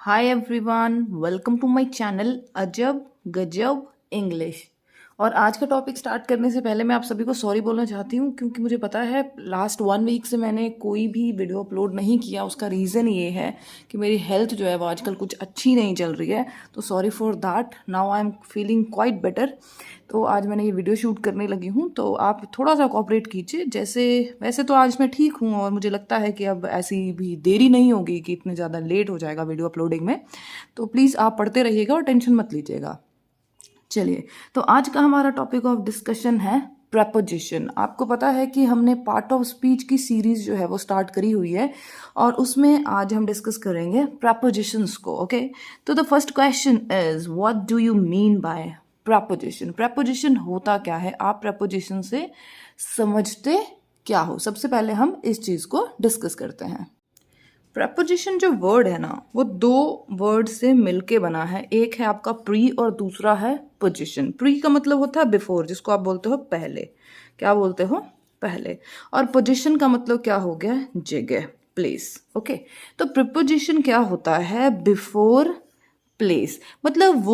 Hi everyone, welcome to my channel Ajab Gajab English. और आज का टॉपिक स्टार्ट करने से पहले मैं आप सभी को सॉरी बोलना चाहती हूँ, क्योंकि मुझे पता है लास्ट 1 वीक से मैंने कोई भी वीडियो अपलोड नहीं किया। उसका रीज़न ये है कि मेरी हेल्थ जो है वो आजकल कुछ अच्छी नहीं चल रही है, तो sorry for that. Now I am feeling quite better. तो आज मैंने ये वीडियो शूट करने लगी हूँ, तो आप थोड़ा सा कोऑपरेट कीजिए। जैसे वैसे तो आज मैं ठीक हूँ और मुझे लगता है कि अब ऐसी भी देरी नहीं होगी कि इतने ज़्यादा लेट हो जाएगा वीडियो अपलोडिंग में। तो प्लीज़ आप पढ़ते रहिएगा और टेंशन मत लीजिएगा। चलिए, तो आज का हमारा टॉपिक ऑफ डिस्कशन है प्रपोजिशन। आपको पता है कि हमने पार्ट ऑफ स्पीच की सीरीज जो है वो स्टार्ट करी हुई है, और उसमें आज हम डिस्कस करेंगे प्रपोजिशंस को। ओके, तो the first question is what do you mean by preposition. Preposition होता क्या है, आप प्रपोजिशन से समझते क्या हो? सबसे पहले हम इस चीज को डिस्कस करते हैं। प्रपोजिशन जो वर्ड है ना, वो दो वर्ड से मिलके बना है। एक है आपका प्री और दूसरा है पोजिशन। प्री का मतलब होता है बिफोर, जिसको आप बोलते हो पहले। क्या बोलते हो? पहले। और पोजिशन का मतलब क्या हो गया? जगह, प्लेस। ओके, तो प्रपोजिशन क्या होता है? Before place. मतलब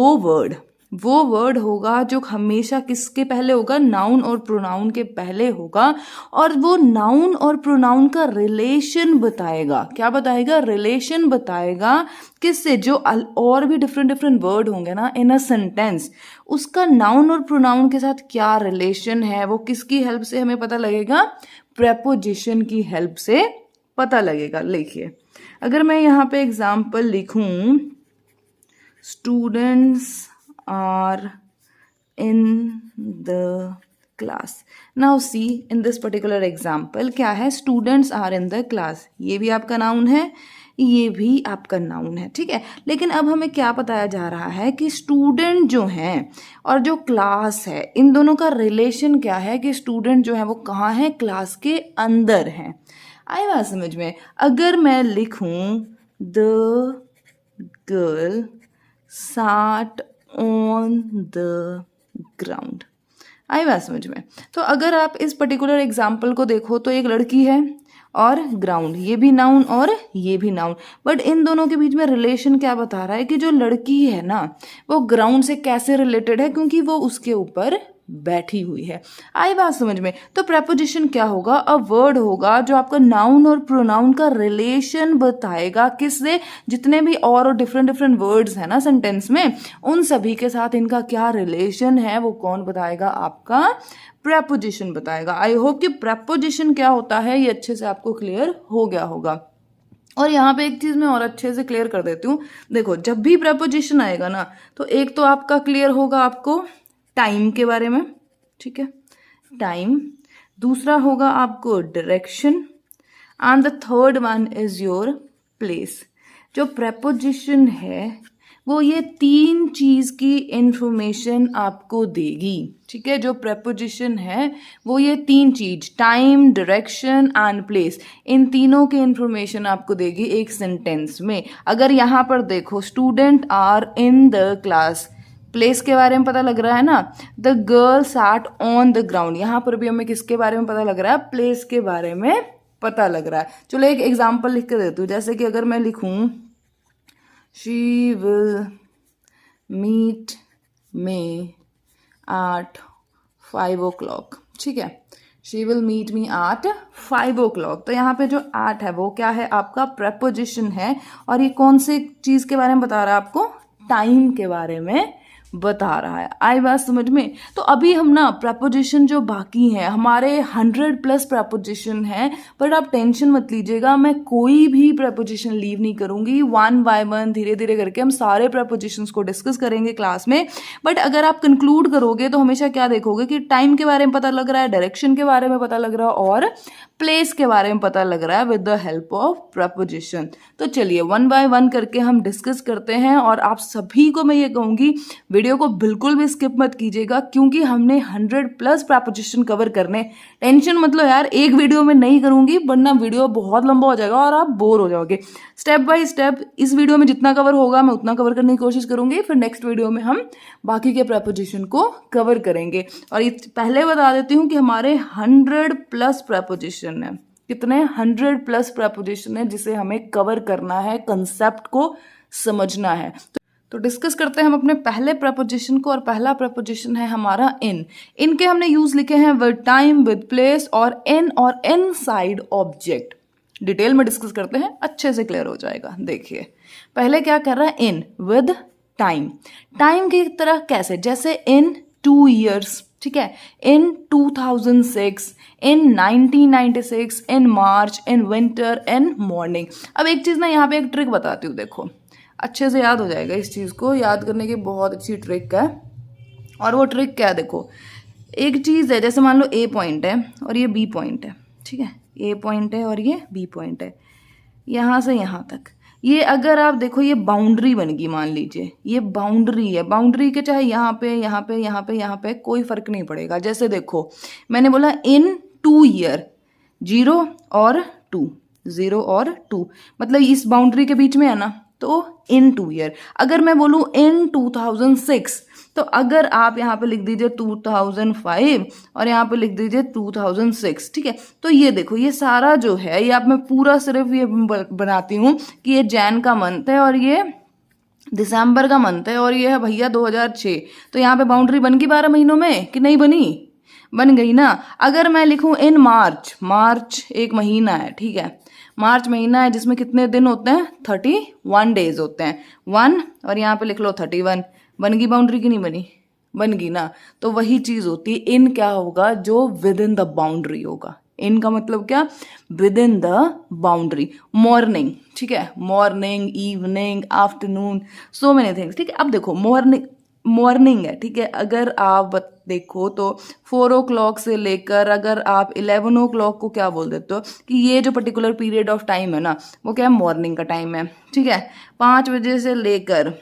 वो वर्ड होगा जो हमेशा किसके पहले होगा? नाउन और प्रोनाउन के पहले होगा, और वो नाउन और प्रोनाउन का रिलेशन बताएगा। क्या बताएगा? रिलेशन बताएगा। किससे? जो और भी डिफरेंट डिफरेंट वर्ड होंगे ना इन अ सेंटेंस, उसका नाउन और प्रोनाउन के साथ क्या रिलेशन है, वो किसकी हेल्प से हमें पता लगेगा? प्रेपोजिशन की हेल्प से पता लगेगा। लिखिए, अगर मैं यहाँ पे एग्जाम्पल लिखूं, students are in the class. Now see, in this particular example क्या है? students are in the class। ये भी आपका नाउन है, ये भी आपका नाउन है, ठीक है। लेकिन अब हमें क्या बताया जा रहा है कि स्टूडेंट जो हैं और जो क्लास है, इन दोनों का रिलेशन क्या है? कि स्टूडेंट जो है वो कहाँ है? क्लास के अंदर है। आई बात समझ में? अगर मैं लिखूं the girl sat on the ground, आई बात समझ में? तो अगर आप इस पर्टिकुलर एग्जाम्पल को देखो तो एक लड़की है और ग्राउंड, ये भी नाउन और ये भी नाउन, बट इन दोनों के बीच में रिलेशन क्या बता रहा है? कि जो लड़की है ना, वो ग्राउंड से कैसे रिलेटेड है? क्योंकि वो उसके ऊपर बैठी हुई है। आई बात समझ में? तो प्रपोजिशन क्या होगा? अ वर्ड होगा जो आपका नाउन और प्रोनाउन का रिलेशन बताएगा। किससे? जितने भी और डिफरेंट डिफरेंट वर्ड्स हैं ना सेंटेंस में, उन सभी के साथ इनका क्या रिलेशन है, वो कौन बताएगा? आपका प्रपोजिशन बताएगा। आई होप कि प्रपोजिशन क्या होता है ये अच्छे से आपको क्लियर हो गया होगा। और यहाँ पे एक चीज मैं और अच्छे से क्लियर कर देती हूँ। देखो, जब भी प्रपोजिशन आएगा ना, तो एक तो आपका क्लियर होगा आपको टाइम के बारे में, ठीक है, टाइम। दूसरा होगा आपको direction, and the third one is your place. जो प्रपोजिशन है वो ये तीन चीज की इंफॉर्मेशन आपको देगी, ठीक है। जो प्रपोजिशन है वो ये तीन चीज, टाइम, डायरेक्शन एंड प्लेस, इन तीनों की इंफॉर्मेशन आपको देगी एक सेंटेंस में। अगर यहाँ पर देखो, student are in the class, place के बारे में पता लग रहा है ना। The girl sat on the ground, यहाँ पर भी हमें किसके बारे में पता लग रहा है? प्लेस के बारे में पता लग रहा है। चलो एक एग्जाम्पल लिख के देती हूँ। जैसे कि अगर मैं लिखूं, she will meet me at 5 o'clock, ठीक है। She will meet me at 5 o'clock। तो यहाँ पे जो एट है वो क्या है? आपका प्रपोजिशन है। और ये कौन से चीज के बारे में बता रहा है? आपको टाइम के बारे में बता रहा है। आई बात समझ में? तो अभी हम ना प्रपोजिशन जो बाकी हैं, हमारे 100+ प्रपोजिशन हैं, बट आप टेंशन मत लीजिएगा, मैं कोई भी प्रपोजिशन लीव नहीं करूंगी। 1 by 1 धीरे धीरे करके हम सारे प्रपोजिशंस को डिस्कस करेंगे क्लास में। बट अगर आप कंक्लूड करोगे तो हमेशा क्या देखोगे कि टाइम के बारे में पता लग रहा है, डायरेक्शन के बारे में पता लग रहा है, और प्लेस के बारे में पता लग रहा है with the help of preposition. तो चलिए 1 by 1 करके हम डिस्कस करते हैं। और आप सभी को मैं ये कहूंगी, वीडियो को बिल्कुल भी स्किप मत कीजिएगा, क्योंकि हमने 100+ प्रपोजिशन कवर करने। टेंशन मत लो यार, एक वीडियो में नहीं करूंगी, वरना वीडियो बहुत लंबा हो जाएगा और आप बोर हो जाओगे। स्टेप बाय स्टेप इस वीडियो में जितना कवर होगा मैं उतना कवर करने की कोशिश करूंगी, फिर नेक्स्ट वीडियो में हम बाकी के प्रपोजिशन को कवर करेंगे। और ये पहले बता देती हूँ कि हमारे 100+ प्रपोजिशन है। कितने? 100+ प्रपोजिशन है जिसे हमें कवर करना है, कंसेप्ट को समझना है। तो डिस्कस करते हैं हम अपने पहले प्रपोजिशन को, और पहला प्रपोजिशन है हमारा इन। इनके हमने यूज लिखे हैं विद टाइम, विद प्लेस और इन साइड ऑब्जेक्ट। डिटेल में डिस्कस करते हैं, अच्छे से क्लियर हो जाएगा। देखिए पहले क्या कर रहा है, इन विद टाइम। टाइम की तरह कैसे, जैसे इन 2 years, ठीक है, इन 2006, इन 1996, इन मार्च, इन विंटर, इन मॉर्निंग। अब एक चीज़ ना यहाँ पे एक ट्रिक बताती हूँ, देखो अच्छे से याद हो जाएगा। इस चीज़ को याद करने की बहुत अच्छी ट्रिक है। और वो ट्रिक क्या है, देखो एक चीज़ है, जैसे मान लो ए पॉइंट है और ये बी पॉइंट है, ठीक है, ए पॉइंट है और ये बी पॉइंट है, यहाँ से यहाँ तक। ये अगर आप देखो ये बाउंड्री बन गई, मान लीजिए ये बाउंड्री है। बाउंड्री के चाहे यहाँ पे यहाँ पे यहाँ पे यहाँ पे कोई फर्क नहीं पड़ेगा। जैसे देखो मैंने बोला इन 2 year, 0 और 2, 0 और 2, मतलब इस बाउंड्री के बीच में है ना, तो इन 2 year। अगर मैं बोलूँ इन 2006, तो अगर आप यहाँ पे लिख दीजिए 2005 और यहाँ पे लिख दीजिए 2006, ठीक है। तो ये देखो ये सारा जो है ये आप, मैं पूरा सिर्फ ये बनाती हूँ कि ये जैन का मंथ है और ये दिसंबर का मंथ है और ये है भैया 2006। तो यहाँ पे बाउंड्री बन गई 12 महीनों में कि नहीं बनी, बन गई ना। अगर मैं लिखूँ इन मार्च, मार्च एक महीना है, ठीक है, मार्च महीना है जिसमें कितने दिन होते हैं, 31 डेज होते हैं, 1 और यहाँ पे लिख लो 31। बन गई बाउंड्री की नहीं बनी, बन गई ना। तो वही चीज होती है, इन क्या होगा, जो विद इन द बाउंड्री होगा। इन का मतलब क्या, with in the boundary. Morning, ठीक है, morning, evening, afternoon, so many things, ठीक है। अब देखो मॉर्निंग, मॉर्निंग है, ठीक है, अगर आप देखो तो 4 o'clock से लेकर अगर आप 11 o'clock को क्या बोल देते हो कि ये जो पर्टिकुलर पीरियड ऑफ टाइम है ना, वो क्या है, मॉर्निंग का टाइम है, ठीक है। 5 बजे से लेकर,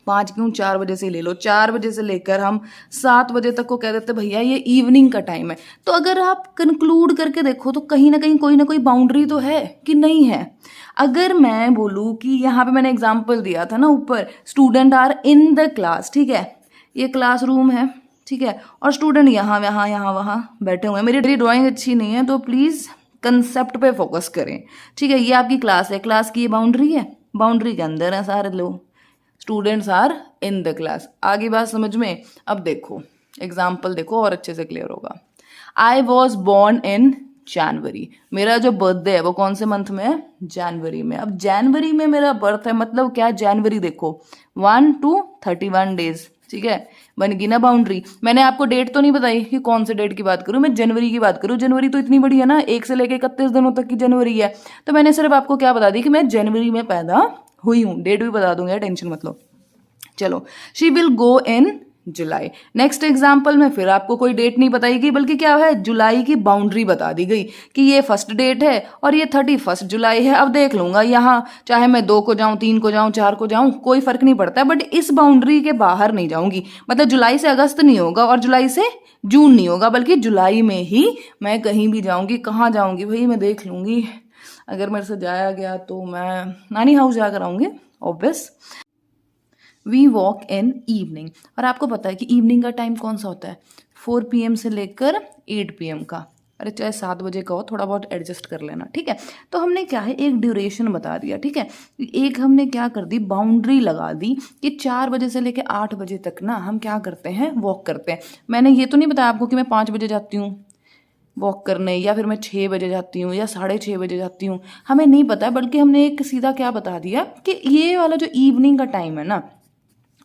5 क्यों, 4 बजे से ले लो, 4 बजे से लेकर हम 7 बजे तक को कह देते भैया ये इवनिंग का टाइम है। तो अगर आप कंक्लूड करके देखो तो कहीं ना कहीं कोई ना कोई बाउंड्री तो है कि नहीं है। अगर मैं बोलूँ कि यहाँ पे मैंने एग्जाम्पल दिया था ना ऊपर, student are in the class, ठीक है, ये क्लासरूम है, ठीक है, और स्टूडेंट यहाँ यहाँ यहाँ वहाँ बैठे हुए हैं। मेरी ड्राइंग अच्छी नहीं है तो प्लीज़ कंसेप्ट पे फोकस करें, ठीक है। ये आपकी क्लास है, क्लास की ये बाउंड्री है, बाउंड्री के अंदर है सारे लोग, students are in the class. आगे बात समझ में। अब देखो एग्जाम्पल देखो और अच्छे से क्लियर होगा। आई वॉज बोर्न इन जनवरी, मेरा जो बर्थडे है वो कौन से मंथ में है, जनवरी में। अब जनवरी में मेरा बर्थ है, मतलब क्या, जनवरी देखो 1 to 31 डेज, ठीक है, बन गई ना बाउंड्री। मैंने आपको डेट तो नहीं बताई कि कौन से डेट की बात करूं, मैं जनवरी की बात करूं। जनवरी तो इतनी बड़ी है ना, 1 से लेकर 31 दिनों तक की जनवरी है। तो मैंने सिर्फ आपको क्या बता दी कि मैं जनवरी में पैदा हुई हूँ, डेट भी बता दूंगा, टेंशन मत लो। चलो, she will go in July. Next example में फिर आपको कोई डेट नहीं बताई गई, बल्कि क्या है, जुलाई की बाउंड्री बता दी गई कि ये फर्स्ट डेट है और ये 31 जुलाई है। अब देख लूंगा यहाँ, चाहे मैं 2 को जाऊं, 3 को जाऊं, 4 को जाऊं, कोई फर्क नहीं पड़ता, बट इस बाउंड्री के बाहर नहीं जाऊंगी। मतलब जुलाई से अगस्त नहीं होगा और जुलाई से जून नहीं होगा, बल्कि जुलाई में ही मैं कहीं भी जाऊंगी। कहाँ जाऊंगी भाई, मैं देख लूंगी, अगर मेरे से जाया गया तो मैं नानी हाउस जाकर आऊंगी, obvious. We walk in evening, और आपको पता है कि इवनिंग का टाइम कौन सा होता है, 4 PM से लेकर 8 PM का। अरे चाहे 7 बजे का हो, थोड़ा बहुत एडजस्ट कर लेना, ठीक है। तो हमने क्या है, एक ड्यूरेशन बता दिया, ठीक है। एक हमने क्या कर दी, बाउंड्री लगा दी कि 4 बजे से लेकर 8 बजे तक ना हम क्या करते हैं, वॉक करते हैं। मैंने ये तो नहीं बताया आपको कि मैं 5 बजे जाती हूँ वॉक करने, या फिर मैं 6 बजे जाती हूँ या 6:30 बजे जाती हूँ, हमें नहीं पता, बल्कि हमने एक सीधा क्या बता दिया कि ये वाला जो इवनिंग का टाइम है ना,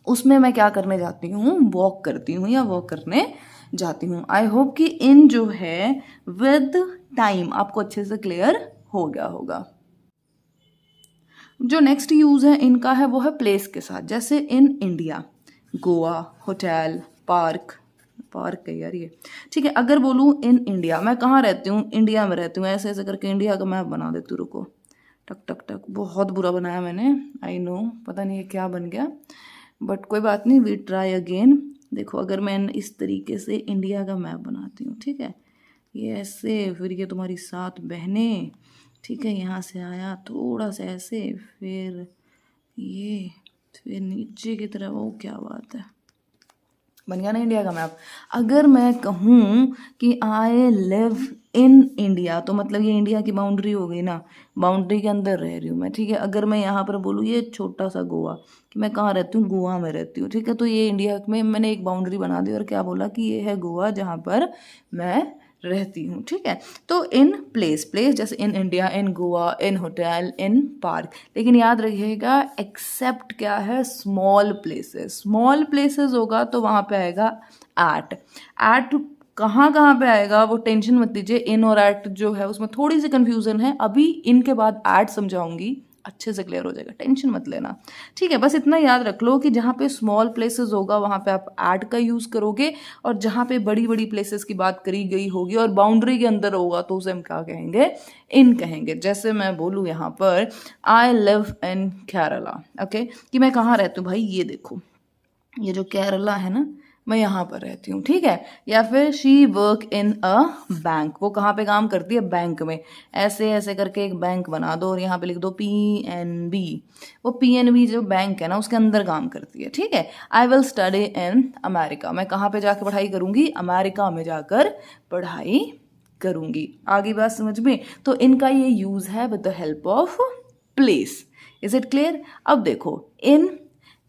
उसमें मैं क्या करने जाती हूँ, वॉक करती हूँ या वॉक करने जाती हूँ। आई होप कि इन जो है विद टाइम आपको अच्छे से क्लियर हो गया होगा। जो नेक्स्ट यूज है इनका है वो है प्लेस के साथ, जैसे in India, Goa, hotel, park, park है यार ये, ठीक है। अगर बोलूँ इन इंडिया, मैं कहाँ रहती हूँ, इंडिया में रहती हूँ, ऐसे ऐसे करके इंडिया का मैप बना देती हूँ, रुको, टक टक टक, बहुत बुरा बनाया मैंने, आई नो, पता नहीं ये क्या बन गया, बट कोई बात नहीं, वी ट्राई अगेन। देखो अगर मैं इस तरीके से इंडिया का मैप बनाती हूँ, ठीक है, ये ऐसे, फिर ये तुम्हारी 7 बहनें, ठीक है, यहाँ से आया थोड़ा सा ऐसे, फिर ये, फिर नीचे की तरफ, वो क्या बात है, बन गया ना इंडिया का मैप। अगर मैं कहूँ कि आई लिव इन इंडिया, तो मतलब ये इंडिया की बाउंड्री हो गई ना, बाउंड्री के अंदर रह रही हूँ मैं, ठीक है। अगर मैं यहाँ पर बोलूँ ये छोटा सा गोवा, कि मैं कहाँ रहती हूँ, गोवा में रहती हूँ, ठीक है। तो ये इंडिया में मैंने एक बाउंड्री बना दी और क्या बोला कि ये है गोवा जहाँ पर मैं रहती हूँ, ठीक है। तो इन प्लेस, प्लेस जैसे in India, in Goa, in hotel, in park, लेकिन याद रखिएगा एक्सेप्ट क्या है, स्मॉल प्लेसेस। स्मॉल प्लेसेस होगा तो वहाँ पे आएगा एट। एट कहाँ कहाँ पे आएगा वो टेंशन मत लीजिए, इन और एट जो है उसमें थोड़ी सी कंफ्यूजन है, अभी इनके बाद एट समझाऊंगी, अच्छे से क्लियर हो जाएगा, टेंशन मत लेना, ठीक है। बस इतना याद रख लो कि जहाँ पे स्मॉल प्लेसेस होगा वहाँ पे आप एट का यूज़ करोगे, और जहाँ पे बड़ी बड़ी प्लेसेस की बात करी गई होगी और बाउंड्री के अंदर होगा तो उसे हम क्या कहेंगे, इन कहेंगे। जैसे मैं बोलूँ यहाँ पर I live in Kerala, okay, कि मैं कहाँ रहती हूँ भाई, ये देखो ये जो केरला है ना, मैं यहाँ पर रहती हूँ, ठीक है। या फिर she work in a bank, वो कहाँ पे काम करती है, बैंक में। ऐसे ऐसे करके एक बैंक बना दो और यहाँ पे लिख दो PNB, वो PNB जो बैंक है ना उसके अंदर काम करती है, ठीक है। I will study in America, मैं कहाँ पे जाकर पढ़ाई करूँगी, अमेरिका में जाकर पढ़ाई करूँगी। आगे बात समझ में, तो इनका ये यूज़ है with the help of place. Is it clear? अब देखो इन,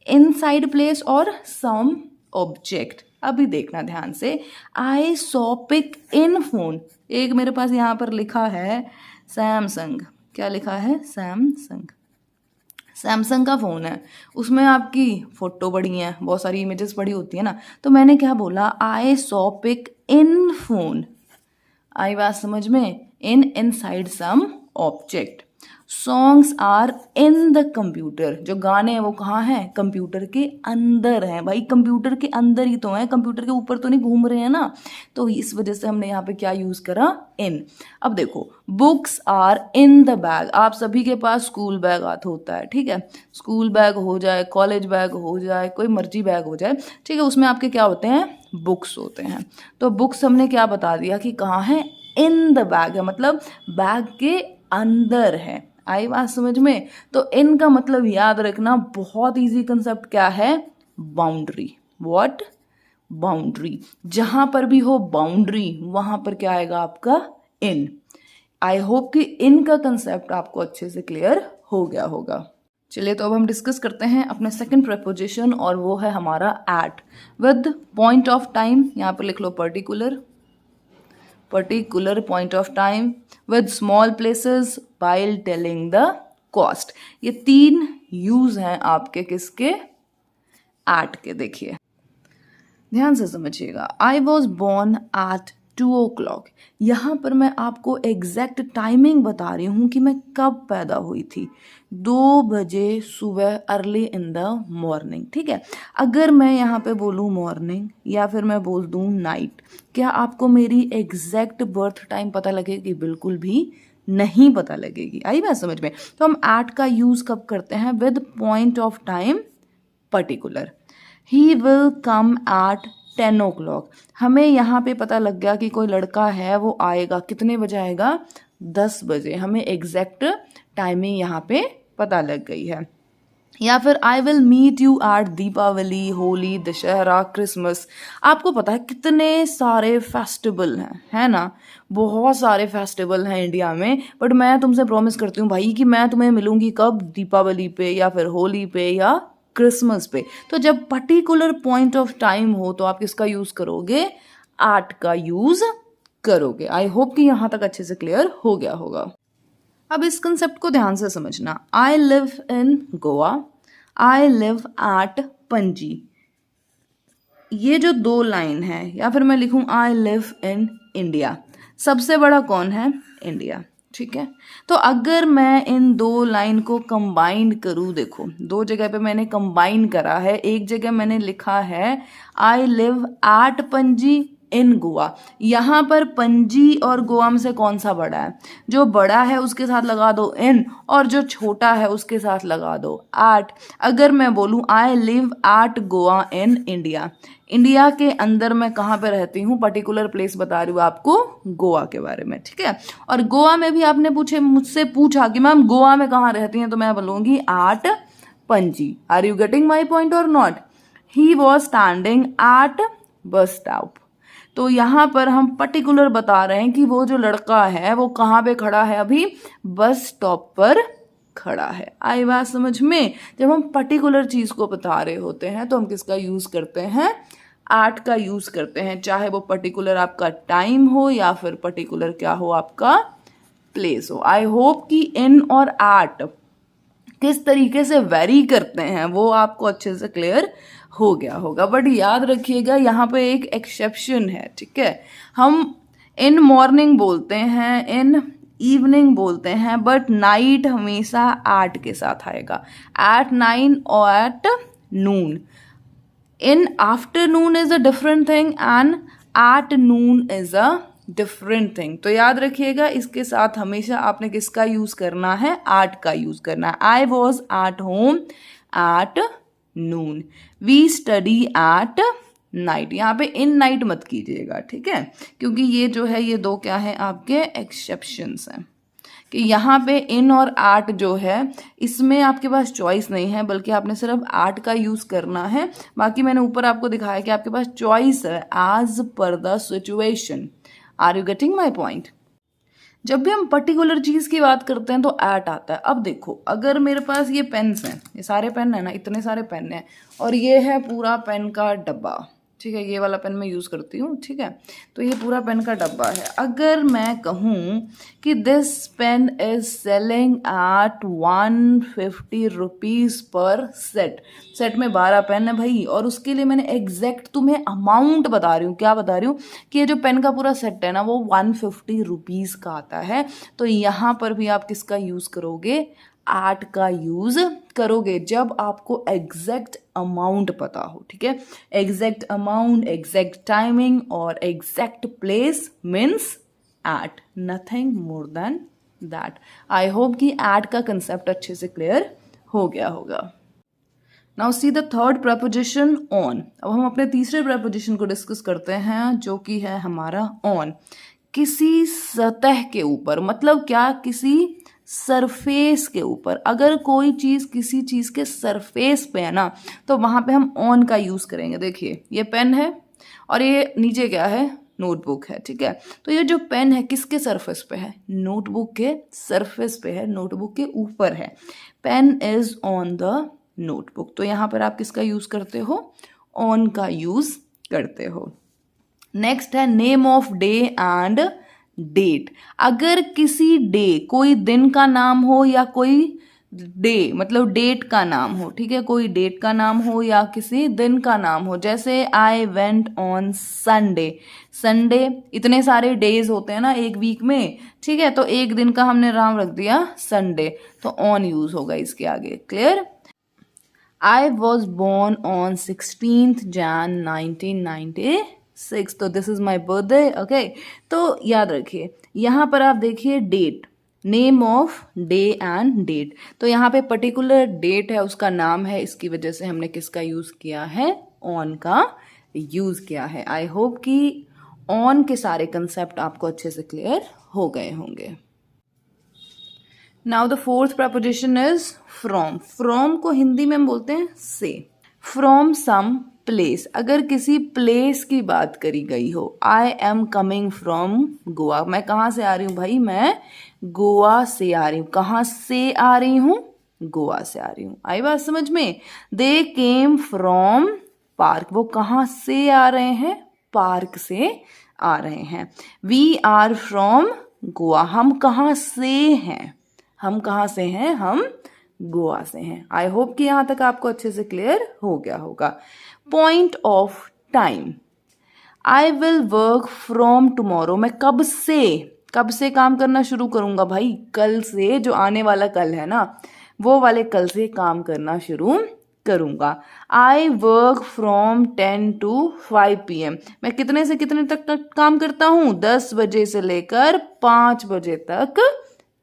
इनसाइड प्लेस और सम ऑब्जेक्ट, अभी देखना ध्यान से। I saw pick in phone, एक मेरे पास यहाँ पर लिखा है सैमसंग, क्या लिखा है, सैमसंग, सैमसंग का फ़ोन है, उसमें आपकी फ़ोटो पड़ी हैं, बहुत सारी इमेजेस पड़ी होती है ना, तो मैंने क्या बोला, I saw pick in phone. आई बात समझ में, in inside some object. Songs are in the computer, जो गाने हैं वो कहाँ हैं, कंप्यूटर के अंदर हैं। भाई कंप्यूटर के अंदर ही तो हैं, कंप्यूटर के ऊपर तो नहीं घूम रहे हैं ना, तो इस वजह से हमने यहाँ पे क्या यूज़ करा, इन। अब देखो books are in the bag, आप सभी के पास स्कूल बैग आता होता है, ठीक है। स्कूल बैग हो जाए, कॉलेज बैग हो जाए, कोई मर्जी बैग हो जाए, ठीक है, उसमें आपके क्या होते हैं, बुक्स होते हैं। तो बुक्स हमने क्या बता दिया कि कहाँ है, इन द बैग है, मतलब बैग के अंदर है। आई बात समझ में, तो इनका मतलब याद रखना, बहुत इजी कंसेप्ट क्या है, बाउंड्री। व्हाट, बाउंड्री, जहां पर भी हो बाउंड्री वहां पर क्या आएगा आपका, इन। आई होप कि इनका कंसेप्ट आपको अच्छे से क्लियर हो गया होगा। चलिए तो अब हम डिस्कस करते हैं अपने सेकंड प्रेपोजिशन, और वो है हमारा at with point of time. यहाँ पर लिख लो particular, particular point of time with small places while telling the cost। ये तीन यूज हैं आपके किसके, एट के। देखिए ध्यान से समझिएगा, आई वॉज बोर्न एट 2 o'clock, यहाँ पर मैं आपको एग्जैक्ट टाइमिंग बता रही हूँ कि मैं कब पैदा हुई थी, 2 बजे सुबह, अर्ली इन द मॉर्निंग, ठीक है। अगर मैं यहाँ पे बोलूँ मॉर्निंग या फिर मैं बोल दूँ नाइट, क्या आपको मेरी एग्जैक्ट बर्थ टाइम पता लगेगी, बिल्कुल भी नहीं पता लगेगी। आई बात समझ में, तो हम एट का यूज़ कब करते हैं, with point of time particular. He will come at 10 o'clock, हमें यहाँ पे पता लग गया कि कोई लड़का है, वो आएगा, कितने बजे आएगा, 10 बजे, हमें एग्जैक्ट टाइमिंग यहाँ पे पता लग गई है। या फिर I will meet you at Deepawali, Holi, Dussehra, Christmas. आपको पता है कितने सारे फेस्टिवल हैं, है ना, बहुत सारे फेस्टिवल हैं इंडिया में, बट मैं तुमसे प्रॉमिस करती हूँ भाई कि मैं तुम्हें मिलूंगी कब, दीपावली पे या फिर होली पे या क्रिसमस पे। तो जब पर्टिकुलर पॉइंट ऑफ टाइम हो तो आप किसका यूज करोगे, एट का यूज करोगे। आई होप कि यहां तक अच्छे से क्लियर हो गया होगा। अब इस कंसेप्ट को ध्यान से समझना, I live in Goa, I live at Panaji, ये जो 2 लाइन है, या फिर मैं लिखूं आई लिव इन इंडिया, सबसे बड़ा कौन है, इंडिया, ठीक है। तो अगर मैं इन 2 लाइन को कंबाइन करूँ, देखो 2 जगह पे मैंने कंबाइन करा है, एक जगह मैंने लिखा है आई लिव एट पणजी इन गोवा, यहाँ पर पणजी और गोवा में से कौन सा बड़ा है, जो बड़ा है उसके साथ लगा दो इन, और जो छोटा है उसके साथ लगा दो एट। अगर मैं बोलूँ I live at Goa in India, India के अंदर मैं कहाँ पे रहती हूँ, पर्टिकुलर प्लेस बता रही हूँ आपको, गोवा के बारे में, ठीक है। और गोवा में भी आपने मुझसे पूछा कि मैम गोवा में कहाँ रहती हैं, तो मैं बोलूँगी at Panaji. Are you getting my point और not. He was standing at bus stop, तो यहाँ पर हम पर्टिकुलर बता रहे हैं कि वो जो लड़का है वो कहाँ पे खड़ा है, अभी बस स्टॉप पर खड़ा है। आई बात समझ में? जब हम पर्टिकुलर चीज को बता रहे होते हैं तो हम किसका यूज करते हैं, एट का यूज करते हैं, चाहे वो पर्टिकुलर आपका टाइम हो या फिर पर्टिकुलर क्या हो, आपका प्लेस हो। आई होप कि इन और एट किस तरीके से वेरी करते हैं वो आपको अच्छे से क्लियर हो गया होगा। बट याद रखिएगा यहाँ पे एक एक्सेप्शन है, ठीक है। हम इन मॉर्निंग बोलते हैं, इन इवनिंग बोलते हैं, बट नाइट हमेशा एट के साथ आएगा, एट 9 और at noon. In afternoon is a different thing and at noon is a different thing. तो याद रखिएगा इसके साथ हमेशा आपने किसका यूज करना है, एट का यूज करना है। I was at home at noon, we study at night. यहाँ पे इन नाइट मत कीजिएगा, ठीक है, क्योंकि ये जो है ये दो क्या है आपके एक्सेप्शंस हैं कि यहाँ पे इन और एट जो है इसमें आपके पास चॉइस नहीं है, बल्कि आपने सिर्फ एट का यूज करना है। बाकी मैंने ऊपर आपको दिखाया कि आपके पास चॉइस है as per the situation. Are you getting my point? जब भी हम पर्टिकुलर चीज की बात करते हैं तो एट आता है। अब देखो, अगर मेरे पास ये पेन्स हैं, ये सारे पेन है ना, इतने सारे पेन हैं, और ये है पूरा पेन का डब्बा, ठीक है, ये वाला पेन मैं यूज़ करती हूँ, ठीक है, तो ये पूरा पेन का डब्बा है। अगर मैं कहूँ कि this pen is selling at 150 rupees per set, set में 12 पेन है भाई, और उसके लिए मैंने एग्जैक्ट तुम्हें अमाउंट बता रही हूँ, क्या बता रही हूँ कि ये जो पेन का पूरा सेट है ना वो 150 रुपीज़ का आता है। तो यहाँ पर भी आप किसका यूज़ करोगे, एट का यूज करोगे, जब आपको एग्जैक्ट अमाउंट पता हो, ठीक है। एग्जैक्ट अमाउंट, एग्जैक्ट टाइमिंग और exact place means at, nothing more than that. I hope कि एट का कंसेप्ट अच्छे से क्लियर हो गया होगा। Now see the third preposition on. अब हम अपने तीसरे प्रपोजिशन को डिस्कस करते हैं जो कि है हमारा ऑन। किसी सतह के ऊपर, मतलब क्या, किसी सरफेस के ऊपर। अगर कोई चीज़ किसी चीज़ के सरफेस पे है ना तो वहाँ पे हम ऑन का यूज़ करेंगे। देखिए ये पेन है और ये नीचे क्या है, नोटबुक है, ठीक है। तो ये जो पेन है किसके सरफेस पे है, नोटबुक के सरफेस पे है, नोटबुक के ऊपर है। Pen is on the notebook. तो यहाँ पर आप किसका यूज़ करते हो, ऑन का यूज़ करते हो। नेक्स्ट है name of day and date. अगर किसी डे, कोई दिन का नाम हो या कोई डे मतलब डेट का नाम हो, ठीक है, कोई डेट का नाम हो या किसी दिन का नाम हो, जैसे I went on Sunday. Sunday, इतने सारे डेज होते हैं ना एक वीक में, ठीक है, तो एक दिन का हमने नाम रख दिया संडे, तो ऑन यूज होगा इसके आगे। Clear? I was born on 16th Jan 1996, तो this is my birthday. Okay, तो याद रखिए यहाँ पर आप देखिए date, name of day and date. तो यहाँ पे पर्टिकुलर डेट है, उसका नाम है, इसकी वजह से हमने किसका यूज किया है, ऑन का यूज किया है। आई होप कि ऑन के सारे कंसेप्ट आपको अच्छे से क्लियर हो गए होंगे। Now the fourth preposition is from. From को हिंदी में हम बोलते हैं से। फ्रॉम सम प्लेस, अगर किसी प्लेस की बात करी गई हो, I am coming from Goa, मैं कहाँ से आ रही हूँ भाई, मैं गोवा से आ रही हूँ। कहाँ से आ रही हूँ, गोवा से आ रही हूँ। आई बात समझ में? दे केम फ्रॉम पार्क, वो कहाँ से आ रहे हैं, पार्क से आ रहे हैं। वी आर फ्रॉम गोवा, हम कहाँ से हैं, हम कहाँ से हैं, हम गोवा से हैं। आई होप कि यहाँ तक आपको अच्छे से क्लियर हो गया होगा। Point of time, I will work from tomorrow, मैं कब से काम करना शुरू करूंगा भाई, कल से, जो आने वाला कल है ना वो वाले कल से काम करना शुरू करूंगा। I work from 10 to 5 PM, मैं कितने से कितने तक काम करता हूँ, 10 बजे से लेकर 5 बजे तक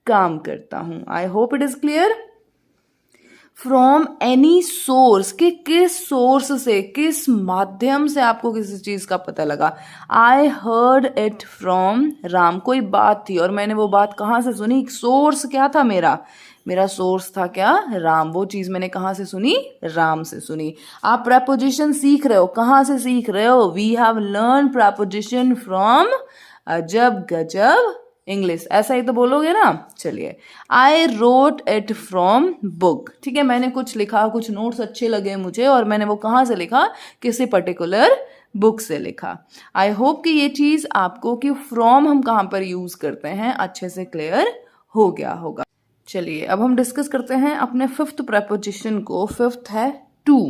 काम करता हूं। I hope it is clear. From any source, कि किस सोर्स से, किस माध्यम से आपको किसी चीज का पता लगा। I heard it from Ram, कोई बात थी और मैंने वो बात कहाँ से सुनी, सोर्स क्या था मेरा, मेरा सोर्स था क्या, राम। वो चीज मैंने कहाँ से सुनी, राम से सुनी। आप प्रपोजिशन सीख रहे हो, कहाँ से सीख रहे हो, we have learn preposition from Ajab Gajab English, ऐसा ही तो बोलोगे ना। चलिए, I wrote it from book, ठीक है, मैंने कुछ लिखा, कुछ नोट्स अच्छे लगे मुझे और मैंने वो कहाँ से लिखा, किसी पर्टिकुलर बुक से लिखा। आई होप कि ये चीज आपको कि फ्रॉम हम कहाँ पर यूज करते हैं अच्छे से क्लियर हो गया होगा। चलिए अब हम डिस्कस करते हैं अपने फिफ्थ प्रपोजिशन को। फिफ्थ है टू,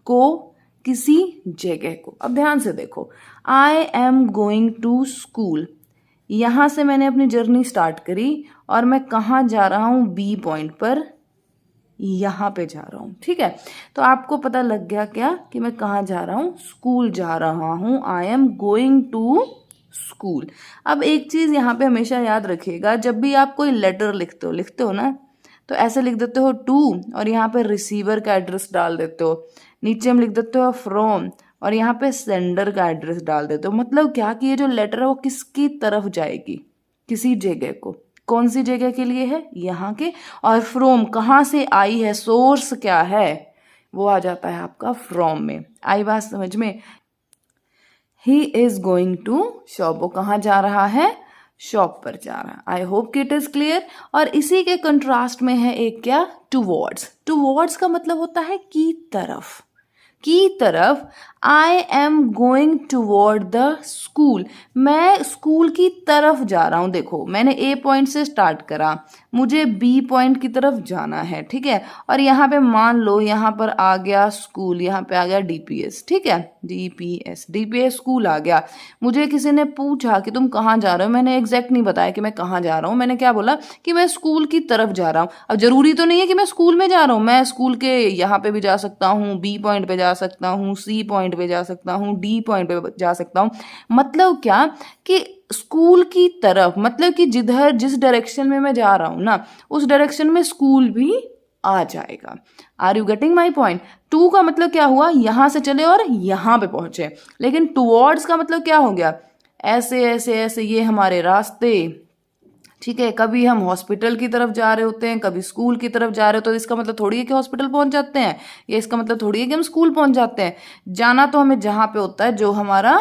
को, किसी जगह को। अब ध्यान से देखो, I am going to school, यहां से मैंने अपनी जर्नी स्टार्ट करी और मैं कहाँ जा रहा हूं, बी पॉइंट पर, यहां पे जा रहा हूं, ठीक है। तो आपको पता लग गया क्या कि मैं कहाँ जा रहा हूं, स्कूल जा रहा हूं। I am going to school. अब एक चीज यहाँ पे हमेशा याद रखिएगा, जब भी आप कोई लेटर लिखते हो ना, तो ऐसे लिख देते हो टू और यहाँ पे रिसीवर का एड्रेस डाल देते हो, नीचे हम लिख देते हो फ्रॉम और यहाँ पे सेंडर का एड्रेस डाल देते हो। मतलब क्या कि ये जो लेटर है वो किसकी तरफ जाएगी, किसी जगह को। कौन सी जगह के लिए है, यहाँ के। और फ्रॉम कहाँ से आई है, सोर्स क्या है, वो आ जाता है आपका फ्रॉम में। आई बात समझ में। He is going to shop, वो कहाँ जा रहा है, शॉप पर जा रहा है। आई होप कि इट इज क्लियर। और इसी के कंट्रास्ट में है एक क्या, टूवर्ड्स। टूवर्ड्स का मतलब होता है की तरफ, की तरफ। आई am going toward the school, मैं स्कूल की तरफ जा रहा हूं। देखो मैंने ए पॉइंट से स्टार्ट करा, मुझे बी पॉइंट की तरफ जाना है, ठीक है। और यहाँ पे मान लो यहाँ पर आ गया स्कूल, यहाँ पे आ गया डीपीएस, ठीक है, डीपीएस स्कूल आ गया। मुझे किसी ने पूछा कि तुम कहाँ जा रहे हो, मैंने एग्जैक्ट नहीं बताया कि मैं कहाँ जा रहा हूँ, मैंने क्या बोला कि मैं स्कूल की तरफ जा रहा हूँ। अब जरूरी तो नहीं है कि मैं स्कूल में जा रहा हूँ, मैं स्कूल के यहाँ पे भी जा सकता हूँ, बी पॉइंट पे जा सकता हूँ, सी पॉइंट पे जा सकता हूँ, डी पॉइंट पे जा सकता हूँ। मतलब क्या कि स्कूल की तरफ, मतलब कि जिधर जिस डायरेक्शन में मैं जा रहा हूं ना, उस डायरेक्शन में स्कूल भी आ जाएगा। Are you getting my point. To का मतलब क्या हुआ, यहां से चले और यहां पे पहुंचे। लेकिन टुवर्ड्स का मतलब क्या हो गया, ऐसे ऐसे ऐसे ये हमारे रास्ते, ठीक है। कभी हम हॉस्पिटल की तरफ जा रहे होते हैं, कभी स्कूल की तरफ जा रहे हो, तो इसका मतलब थोड़ी है कि हॉस्पिटल पहुंच जाते हैं, या इसका मतलब थोड़ी है कि हम स्कूल पहुंच जाते हैं। जाना तो हमें जहां पे होता है जो हमारा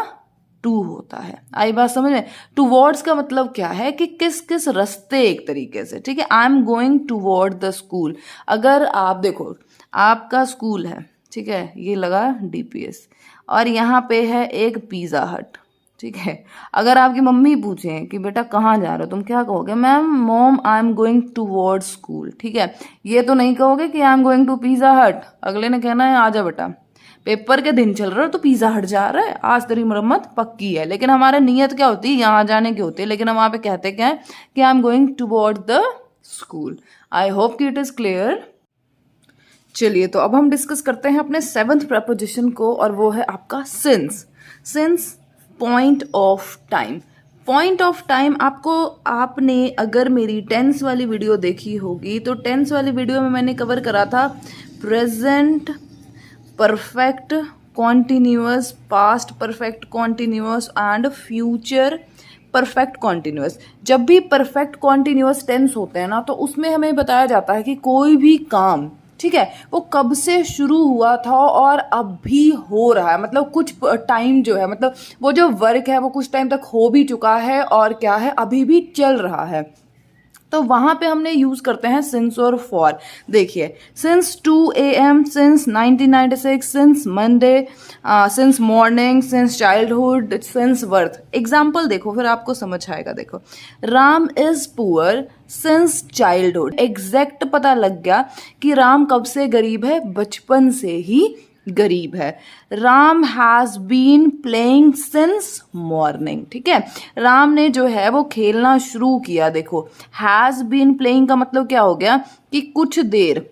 टू होता है। आई बात समझ में। टूवर्ड्स का मतलब क्या है कि किस किस रास्ते, एक तरीके से, ठीक है। आई am going toward the school. अगर आप देखो आपका स्कूल है, ठीक है, ये लगा डीपीएस और यहाँ पे है एक पिज्जा हट, ठीक है। अगर आपकी मम्मी पूछे कि बेटा कहाँ जा रहे हो, तुम क्या कहोगे, ma'am mom I am going toward school, ठीक है। ये तो नहीं कहोगे कि I am going to Pizza Hut, अगले ने कहना है आजा बेटा, पेपर के दिन चल रहा है तो पिज्जा हट जा रहा है, आज तेरी मरम्मत पक्की है। लेकिन हमारा नियत क्या होती है, यहाँ जाने की होती है, लेकिन हम वहाँ पे कहते क्या है कि I am going toward the school. I hope कि इट इज क्लियर। चलिए तो अब हम डिस्कस करते हैं अपने सेवंथ प्रपोजिशन को, और वो है आपका since. Since point of time. Point of time आपको, आपने अगर मेरी टेंस वाली वीडियो देखी होगी तो टेंस वाली वीडियो में मैंने कवर करा था present perfect continuous, past perfect continuous and future perfect continuous. जब भी परफेक्ट कॉन्टिन्यूअस टेंस होते हैं ना, तो उसमें हमें बताया जाता है कि कोई भी काम, ठीक है, वो कब से शुरू हुआ था और अब भी हो रहा है। मतलब कुछ टाइम जो है, मतलब वो जो वर्क है वो कुछ टाइम तक हो भी चुका है और क्या है, अभी भी चल रहा है। तो वहां पे हमने यूज करते हैं सिंस और फॉर। देखिए, since 2 AM, since 1996, since Monday, since morning, since childhood, since birth. Example देखो फिर आपको समझ आएगा। देखो, Ram is poor since childhood. Exact पता लग गया कि राम कब से गरीब है, बचपन से ही गरीब है। Ram has been playing since morning, ठीक है, राम ने जो है वो खेलना शुरू किया। देखो, हैज बीन प्लेइंग का मतलब क्या हो गया कि कुछ देर,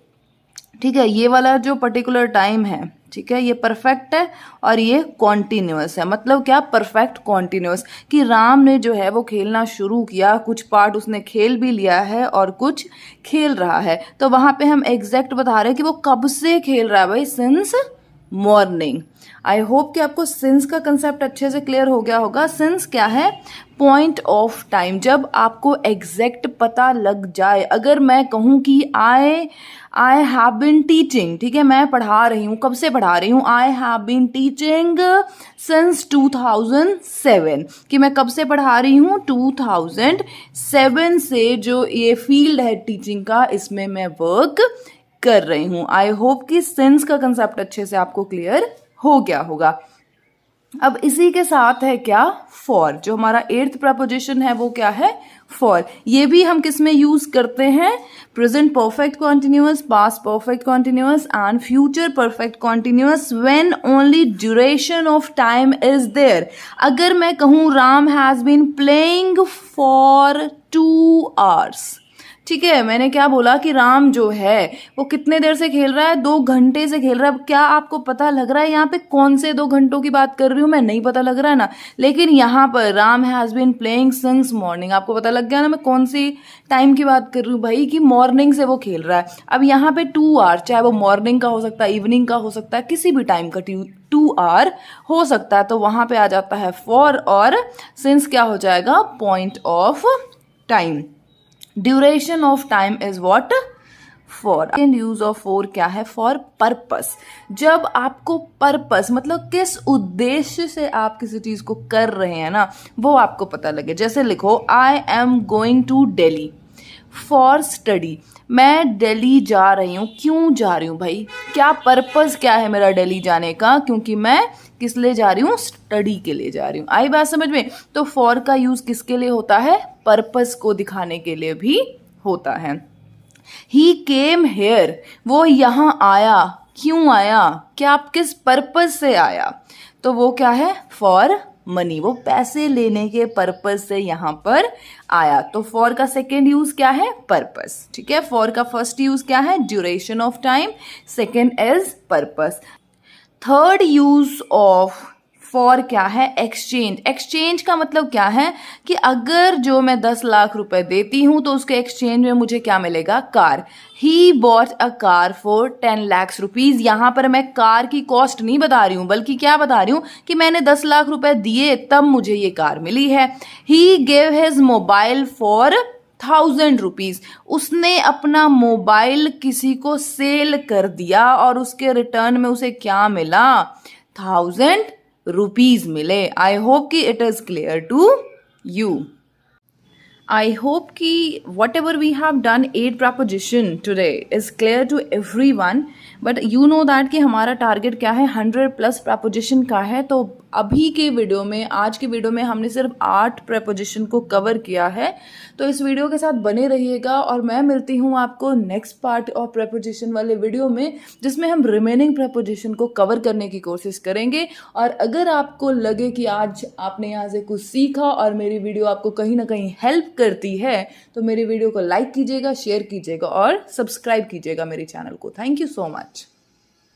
ठीक है, ये वाला जो पर्टिकुलर टाइम है, ठीक है, ये परफेक्ट है और ये कॉन्टिन्यूअस है। मतलब क्या, परफेक्ट कॉन्टिन्यूअस, कि राम ने जो है वो खेलना शुरू किया, कुछ पार्ट उसने खेल भी लिया है और कुछ खेल रहा है। तो वहां पे हम एग्जैक्ट बता रहे हैं कि वो कब से खेल रहा है भाई, सिंस मॉर्निंग। आई होप कि आपको सिंस का कंसेप्ट अच्छे से क्लियर हो गया होगा। सिंस क्या है, पॉइंट ऑफ टाइम, जब आपको एग्जैक्ट पता लग जाए। अगर मैं कहूँ कि आई हैव बीन टीचिंग, ठीक है, मैं पढ़ा रही हूँ, कब से पढ़ा रही हूँ, I have been teaching since 2007, कि मैं कब से पढ़ा रही हूँ, 2007 से जो ये फील्ड है टीचिंग का, इसमें मैं वर्क कर रही हूं। आई होप कि सिंस का कंसेप्ट अच्छे से आपको क्लियर हो गया होगा। अब इसी के साथ है क्या, फॉर। जो हमारा 8th प्रपोजिशन है वो क्या है, फॉर। ये भी हम किस में यूज करते हैं, present perfect continuous, past perfect continuous and future perfect continuous when only duration of time is there. अगर मैं कहूं Ram has been playing for 2 hours, ठीक है, मैंने क्या बोला कि राम जो है वो कितने देर से खेल रहा है, 2 घंटे से खेल रहा है। क्या आपको पता लग रहा है यहाँ पे कौन से 2 घंटों की बात कर रही हूँ मैं, नहीं पता लग रहा है ना। लेकिन यहाँ पर Ram has been playing since morning, आपको पता लग गया ना मैं कौन सी टाइम की बात कर रही हूँ भाई, कि मॉर्निंग से वो खेल रहा है। अब यहाँ पे 2 hour, चाहे वो मॉर्निंग का हो सकता है, इवनिंग का हो सकता है, किसी भी टाइम का 2 hour हो सकता है। तो वहां पे आ जाता है फॉर, और सिंस क्या हो जाएगा, point of time. Duration of time is what, for. Second use of for क्या है, फॉर पर्पस। जब आपको पर्पस मतलब किस उद्देश्य से आप किसी चीज को कर रहे हैं ना, वो आपको पता लगे। जैसे लिखो, I am going to Delhi for study. मैं दिल्ली जा रही हूँ, क्यों जा रही हूँ भाई, क्या पर्पस क्या है मेरा दिल्ली जाने का, क्योंकि मैं किस लिए जा रही हूँ, स्टडी के लिए जा रही हूँ। आई बात समझ में। तो फॉर का यूज किसके लिए होता है, पर्पस को दिखाने के लिए भी होता है। ही केम हेयर, वो यहां आया, क्यों आया, क्या आप किस पर्पस से आया, तो वो क्या है, फॉर मनी, वो पैसे लेने के पर्पस से यहां पर आया। तो फॉर का सेकेंड यूज क्या है, पर्पस, ठीक है। फॉर का फर्स्ट यूज क्या है, duration of time, second is purpose. Third use of for क्या है, एक्सचेंज। एक्सचेंज का मतलब क्या है कि अगर जो मैं 10 लाख रुपए देती हूं तो उसके एक्सचेंज में मुझे क्या मिलेगा, car. He bought a car for 10 lakhs rupees. यहां पर मैं कार की कॉस्ट नहीं बता रही हूं, बल्कि क्या बता रही हूं कि मैंने 10 लाख रुपए दिए तब मुझे ये कार मिली है। He gave his mobile for 1000 rupees. उसने अपना मोबाइल किसी को सेल कर दिया और उसके रिटर्न में उसे क्या मिला, 1000 रुपीज मिले। आई होप कि it is clear to you. I hope कि whatever we have done 8 proposition today is clear to everyone, but you know that कि हमारा टारगेट क्या है, 100+ प्रपोजिशन का है। तो अभी के वीडियो में, आज के वीडियो में हमने सिर्फ 8 प्रपोजिशन को कवर किया है। तो इस वीडियो के साथ बने रहिएगा और मैं मिलती हूँ आपको नेक्स्ट पार्ट ऑफ प्रपोजिशन वाले वीडियो में, जिसमें हम रिमेनिंग प्रपोजिशन को कवर करने की कोशिश करेंगे। और अगर आपको लगे कि आज आपने यहाँ से कुछ सीखा और मेरी वीडियो आपको कहीं ना कहीं हेल्प करती है, तो मेरी वीडियो को लाइक कीजिएगा, शेयर कीजिएगा और सब्सक्राइब कीजिएगा मेरे चैनल को। Thank you so much.